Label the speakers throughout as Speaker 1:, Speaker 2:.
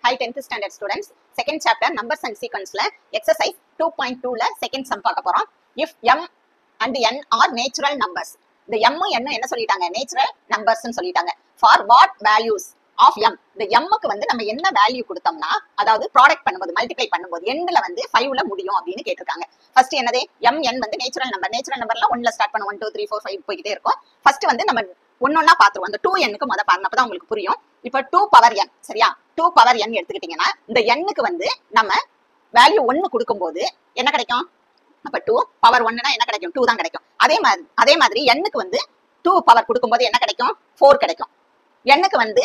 Speaker 1: Hi 10th standard students, second chapter numbers and sequence ல exercise 2.2 ல second sum பார்க்க போறோம். If m and n are natural numbers, இந்த m n என்ன சொல்லிட்டாங்க, natural numbers ன்னு சொல்லிட்டாங்க. For what values of m, இந்த m க்கு வந்து நம்ம என்ன வேல்யூ கொடுத்தோம்னா, அதாவது ப்ராடக்ட் பண்ணும்போது மல்டிப்ளை பண்ணும்போது எண்ட்ல வந்து 5 ல முடியும் அப்படின்னு கேட்டிருக்காங்க. ஃபர்ஸ்ட் என்னது, m n வந்து நேச்சுரல் நம்பர்ல 1ல ஸ்டார்ட் பண்ணுவோம், 1 2 3 4 5 போயிட்டே இருக்கும். ஃபர்ஸ்ட் வந்து நம்ம ஒன்னொன்னா பாத்துருவோம். அந்த 2n க்கு முத பாருங்க, அப்பதான் உங்களுக்கு புரியும். இப்ப 2 பவர் n, சரியா, 2 பவர் n எடுத்துக்கிட்டீங்கன்னா இந்த n க்கு வந்து நம்ம வேல்யூ 1 கொடுக்கும்போது என்ன கிடைக்கும்? அப்ப 2 பவர் 1னா என்ன கிடைக்கும்? 2 தான் கிடைக்கும். அதே மாதிரி n க்கு வந்து 2 பவர் கொடுக்கும்போது என்ன கிடைக்கும்? 4 கிடைக்கும். n க்கு வந்து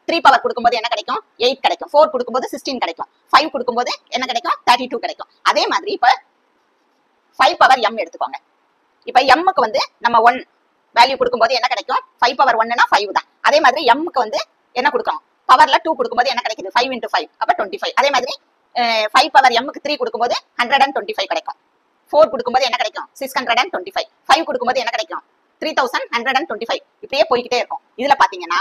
Speaker 1: 3 பவர் கொடுக்கும்போது என்ன கிடைக்கும்? 8 கிடைக்கும். 4 கொடுக்கும்போது 16 கிடைக்கும். 5 கொடுக்கும்போது என்ன கிடைக்கும்? 32 கிடைக்கும். அதே மாதிரி இப்ப 5 பவர் m எடுத்துக்கோங்க. இப்ப m க்கு வந்து நம்ம 1 வேல்யூ கொடுக்கும்போது என்ன கிடைக்கும்? 5 பவர் 1னா 5 தான். அதே மாதிரி m க்கு வந்து என்ன கொடுக்குறோம்? பவர்ல 2 கொடுக்கும்போது என்ன கிடைக்குது? 5 into 5 அப்ப 25. அதே மாதிரி 5 பவர் m க்கு 3 கொடுக்கும்போது 125 கிடைக்கும். 4 கொடுக்கும்போது என்ன கிடைக்கும்? 625. 5 கொடுக்கும்போது என்ன கிடைக்கும்? 3125. இப்படியே போய்கிட்டே இருக்கும். இதுல பாத்தீங்கன்னா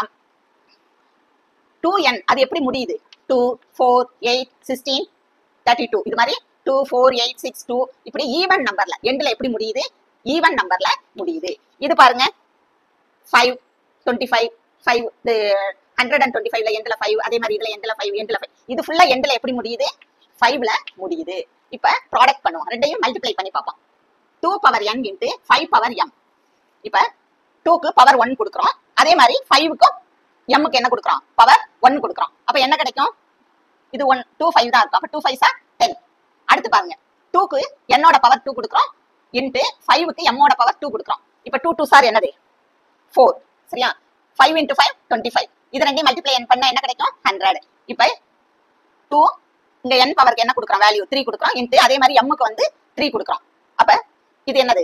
Speaker 1: 2n அது எப்படி முடியுது? 2 4 8 16 32 இது மாதிரி 2 4 8 6 2 இப்படி ஈவன் நம்பர்ல எண்ட்ல எப்படி முடியுது? ஈவன் நம்பர்ல முடியுது. இது பாருங்க 5 25 5 125ல எண்ட்ல 5, அதே மாதிரி இதுல எண்ட்ல 5 இது ஃபுல்லா எண்ட்ல எப்படி முடியுது? 5ல முடியுது. இப்ப ப்ராடக்ட் பண்ணுவோம், ரெண்டையும் மல்டிப்ளை பண்ணி பார்ப்போம். 2 power n into 5 power m. இப்ப 2 க்கு பவர் 1 கொடுக்குறோம், அதே மாதிரி 5 க்கும் m க்கு என்ன கொடுக்குறோம்? பவர் 1 கொடுக்குறோம். அப்ப என்ன கிடைக்கும்? இது 1 2 5 தான் இருக்கும். அப்ப 2 5s are 10. அடுத்து பாருங்க, 2 க்கு n ஓட பவர் 2 கொடுக்குறோம் இன்டு 5 க்கு m ஓட பவர் 2 கொடுக்குறோம். இப்ப 2 2s are என்னது? 4, சரியா? 5 into 5 25. இது ரெண்டையும் மல்டிப்ளை பண்ணா என்ன கிடைக்கும்? 100. இப்ப 2 இங்க n பவருக்கு என்ன கொடுக்குறோம்? வேல்யூ 3 கொடுக்குறோம் இன்டு அதே மாதிரி m க்கு வந்து 3 கொடுக்குறோம். அப்ப இது என்னது?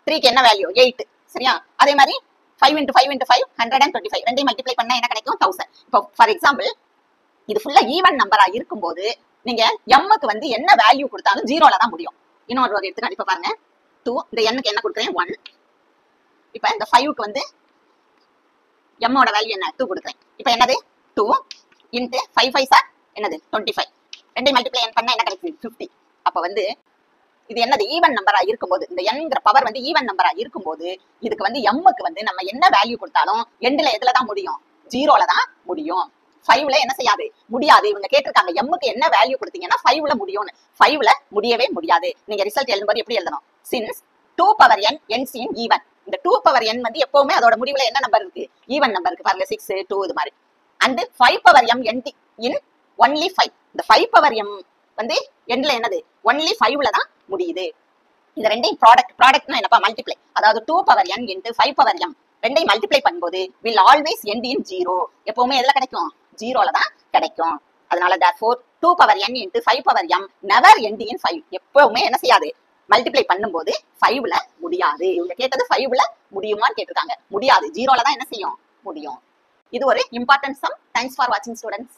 Speaker 1: 3 க்கு என்ன வேல்யூ? 8, சரியா? அதே மாதிரி 5 into 5 into 5 125. ரெண்டையும் மல்டிப்ளை பண்ணா என்ன கிடைக்கும்? 1000. இப்போ ஃபார் எக்ஸாம்பிள் இது ஃபுல்லா ஈவன் நம்பரா இருக்கும்போது நீங்க m க்கு வந்து என்ன வேல்யூ கொடுத்தாலும் 0ல தான் முடியும். இன்னொரு ஒரு எடுத்துக்காட்டு இப்ப பாருங்க, 2 இந்த n க்கு என்ன கொடுக்குறேன்? 1. இப்ப இந்த 5 க்கு வந்து m ஓட வேல்யூ என்ன? 2 கொடுக்குறேன். இப்ப என்னது? 2 இன்டு 5 5s are என்னது? 25. ரெண்டையும் மல்டிப்ளை பண்ணா என்ன கிடைக்குது? 50. அப்ப வந்து இது என்னது? ஈவன் நம்பரா இருக்கும்போது, இந்த nங்கிற பவர் வந்து ஈவன் நம்பரா இருக்கும்போது இதுக்கு வந்து m க்கு வந்து நம்ம என்ன வேல்யூ கொடுத்தாலும் எண்ட்ல எதுல தான் முடியும்? 0ல தான் முடியும். 5ல என்ன செய்யாது? முடியாது. இவங்க கேட்டிருக்காங்க m க்கு என்ன வேல்யூ கொடுத்தீங்கன்னா 5ல முடியும்னு. 5ல முடியவே முடியாது. நீங்க ரிசல்ட் எழுதும்போது எப்படி எழுதணும்? Since 2 power n ends in even. இந்த 2 பவர் n வந்து எப்பவுமே அதோட முடிவுல என்ன நம்பர் இருக்கு? ஈவன் நம்பர் இருக்கு பாருங்க, 6 2 இது மாதிரி. And 5 power m end in only 5. இந்த 5 பவர் m வந்து எண்ட்ல என்னது? only 5ல தான் முடியுது. இது ரெண்டையும் ப்ராடக்ட்னா என்னப்பா? மல்டிப்ளை. அதாவது 2 power n into 5 power m ரெண்டையும் மல்டிப்ளை பண்ணும்போது will always end in 0. எப்பவுமே எதுல கிடைக்கும்? 0ல தான் கிடைக்கும். அதனால therefore 2 power n into 5 power m never end in 5. எப்பவுமே என்ன செய்யாது? மல்டிப்ளை பண்ணும்போது 5ல முடியாது. இவங்க கேட்டது 5ல முடியுமான்னு கேட்டிருக்காங்க. முடியாது. 0ல தான் என்ன செய்யும்? முடியும். இது ஒரு இம்பார்ட்டன்ட் சம். தேங்க்ஸ் ஃபார் வாட்சிங் ஸ்டூடெண்ட்ஸ்.